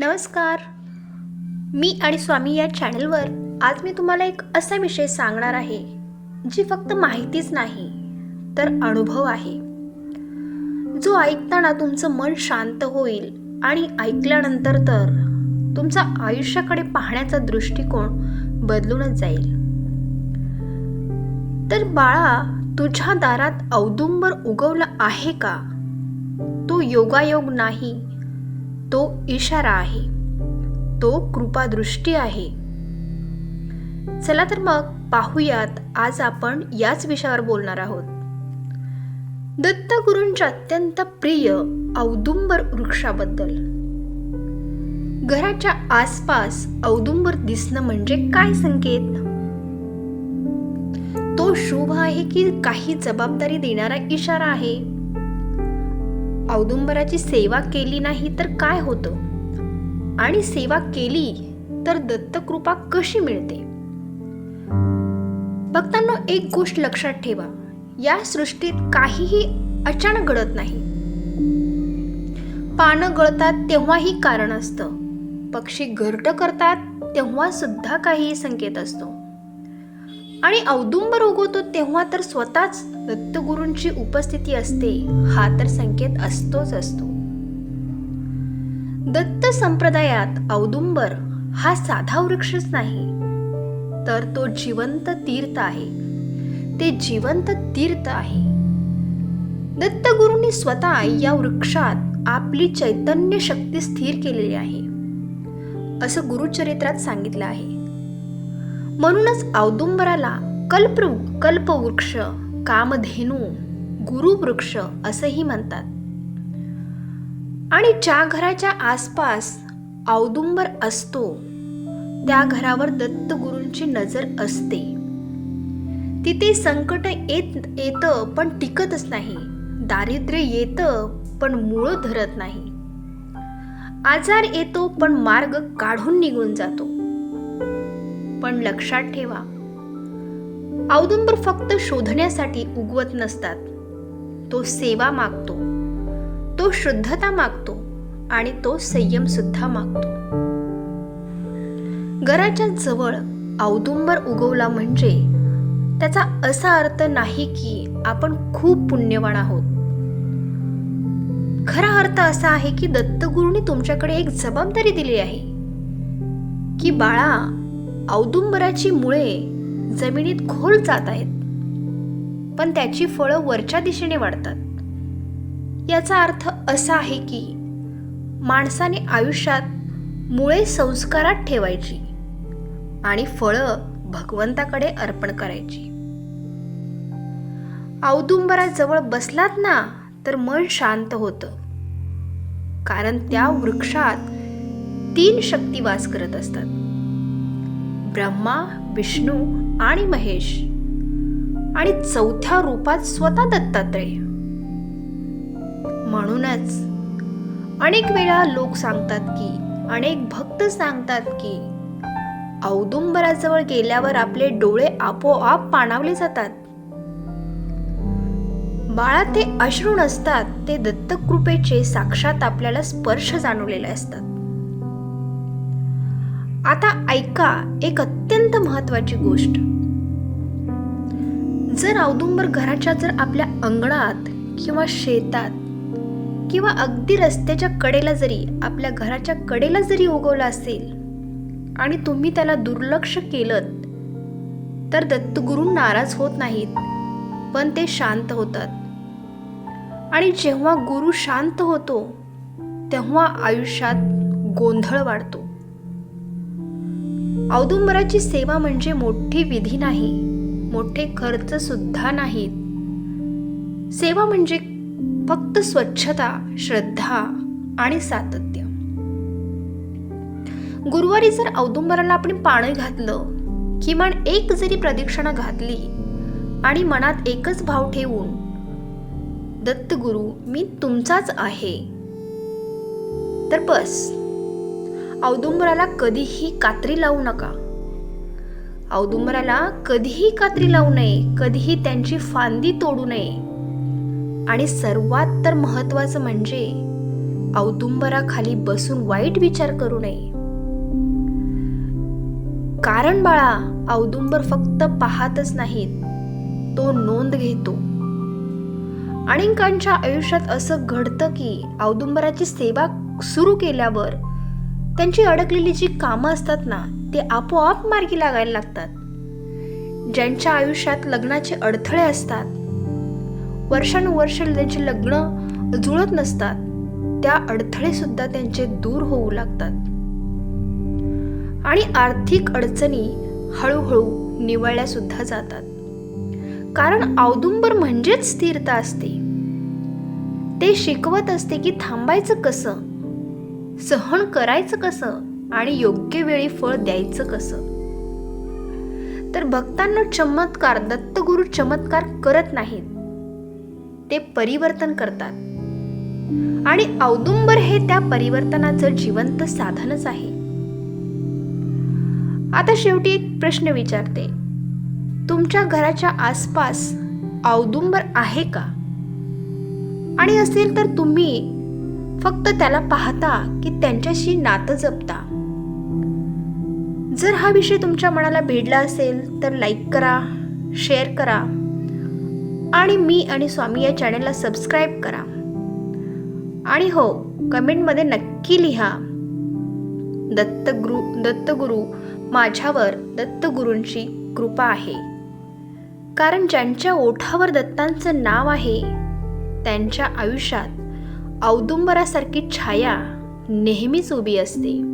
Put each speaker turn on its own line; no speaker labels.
नमस्कार. मी आणि स्वामी या चॅनलवर आज मी तुम्हाला एक असा विषय सांगणार आहे जी फक्त माहितीच नाही तर अनुभव आहे, जो ऐकताना तुमचं मन शांत होईल आणि ऐकल्यानंतर तर तुमचा आयुष्याकडे पाहण्याचा दृष्टिकोन बदलूनच जाईल. तर बाळा, तुझ्या दारात औदुंबर उगवला आहे का? तो योगायोग नाही, तो इशारा आहे, तो कृपादृष्टी आहे. चला तर मग पाहूयात, आज आपण याच विषयावर बोलणार आहोत. दत्तगुरूंच्या अत्यंत प्रिय औदुंबर वृक्षाबद्दल. घराच्या आसपास औदुंबर दिसणं म्हणजे काय संकेत? तो शुभ आहे की काही जबाबदारी देणारा इशारा आहे? औदुंबराची सेवा केली नाही तर काय होतं, आणि सेवा केली तर दत्तकृपा कशी मिळते? भक्तांनो, एक गोष्ट लक्षात ठेवा, या सृष्टीत काहीही अचानक घडत नाही. पानं गळतात तेव्हाही कारण असतं, पक्षी घरटं करतात तेव्हा सुद्धा काही संकेत असतो, आणि औदुंबर उगवतो तेव्हा तर स्वतःच दत्तगुरूंची उपस्थिती असते. हा तर संकेत असतोच असतो. दत्त संप्रदायात औदुंबर हा साधा वृक्षच नाही, तर तो जिवंत तीर्थ आहे. ते जिवंत तीर्थ आहे. दत्तगुरूंनी स्वतः या वृक्षात आपली चैतन्य शक्ती स्थिर केलेली आहे, असं गुरुचरित्रात सांगितलं आहे. म्हणूनच औदुंबराला कल्पवृक्ष, कामधेनू, गुरुवृक्ष असंही म्हणतात. आणि ज्या घराच्या आसपास औदुंबर असतो त्या घरावर दत्तगुरूंची नजर असते. तिथे संकट येतं पण टिकतच नाही, दारिद्र्य येतं पण मूळ धरत नाही, आजार येतो पण मार्ग काढून निघून जातो. पण लक्षात ठेवा, औदुंबर फक्त शोधण्यासाठी उगवत नसतात. तो सेवा मागतो, तो शुद्धता मागतो, आणि तो संयम सुद्धा मागतो. घराच्या जवळ औदुंबर उगवला म्हणजे त्याचा असा अर्थ नाही की आपण खूप पुण्यवान आहोत. खरा अर्थ असा आहे की दत्तगुरूंनी तुमच्याकडे एक जबाबदारी दिली आहे की बाळा, औदुंबराची मुळे जमिनीत खोल जात आहेत, पण त्याची फळं वरच्या दिशेने वाढतात. याचा अर्थ असा आहे की माणसाने आयुष्यात मुळे संस्कारात ठेवायची आणि फळं भगवंताकडे अर्पण करायची. औदुंबराजवळ बसलात ना तर मन शांत होतं, कारण त्या वृक्षात 3 शक्ती वास करत असतात: ब्रह्मा, विष्णू आणि महेश, आणि 4थ्या रूपात स्वतः दत्तात्रय. म्हणूनच अनेक वेळा लोक सांगतात की, अनेक भक्त सांगतात की औदुंबराजवळ गेल्यावर आपले डोळे आपोआप पाणावले जातात. बाळा, ते अश्रू नसतात, ते दत्तकृपेचे साक्षात आपल्याला स्पर्श जाणवलेले असतात. आता ऐका एक अत्यंत महत्वाची गोष्ट. जर औदुंबर घराच्या आपल्या अंगणात किंवा शेतात किंवा अगदी रस्त्याच्या कडेला जरी, आपल्या घराच्या कडेला जरी उगवला असेल आणि तुम्ही त्याला दुर्लक्ष केलं, तर दत्तगुरू नाराज होत नाहीत, पण ते शांत होतात. आणि जेव्हा गुरु शांत होतो तेव्हा आयुष्यात गोंधळ वाढतो. औदुंबराची सेवा म्हणजे मोठी विधी नाही, मोठे खर्च सुद्धा नाहीत. सेवा म्हणजे फक्त स्वच्छता, श्रद्धा आणि सातत्य. गुरुवारी जर औदुंबराला आपण पाणी घातलं, किमान एक जरी प्रदक्षिणा घातली आणि मनात एकच भाव ठेवून, दत्तगुरु मी तुमचाच आहे, तर बस. औदुंबराला कधीही कात्री लावू नका. औदुंबराला कधीही कात्री लावू नये, कधीही त्यांची फांदी तोडू नये. आणि सर्वात तर महत्त्वाचं म्हणजे औदुंबराखाली बसून वाईट विचार करू नये. कारण बाळा, औदुंबर फक्त पाहतच नाहीत, तो नोंद घेतो. अनेकांच्या आयुष्यात असं घडतं की औदुंबराची सेवा सुरू केल्यावर त्यांची अडकलेली जी कामं असतात ना, ते आपोआप मार्गी लागायला लागतात. ज्यांच्या आयुष्यात लग्नाचे अडथळे असतात, वर्षानुवर्ष त्यांचे लग्न जुळत नसतात, त्या अडथळे सुद्धा त्यांचे दूर होऊ लागतात आणि आर्थिक अडचणी हळूहळू निवळल्या सुद्धा जातात. कारण औदुंबर म्हणजेच स्थिरता असते. ते शिकवत असते की थांबायचं कसं, सहन करायचं कसं आणि योग्य वेळी फळ द्यायचं कसं. तर भक्तांना चमत्कार, दत्तगुरु चमत्कार करत नाहीत, ते परिवर्तन करतात आणि औदुंबर हे त्या परिवर्तनाचं जिवंत साधनच आहे. आता शेवटी एक प्रश्न विचारते, तुमच्या घराच्या आसपास औदुंबर आहे का? आणि असेल तर तुम्ही फक्त त्याला पाहता की त्यांच्याशी नातं जपता? जर हा विषय तुमच्या मनाला भिडला असेल तर लाईक करा, शेअर करा आणि मी आणि स्वामी या चॅनलला सबस्क्राईब करा. आणि हो, कमेंटमध्ये नक्की लिहा, दत्तगुरु माझ्यावर दत्तगुरूंची कृपा आहे. कारण ज्यांच्या ओठावर दत्तांचं नाव आहे, त्यांच्या आयुष्यात औदुंबरासारखी छाया नेहमीच उभी असते.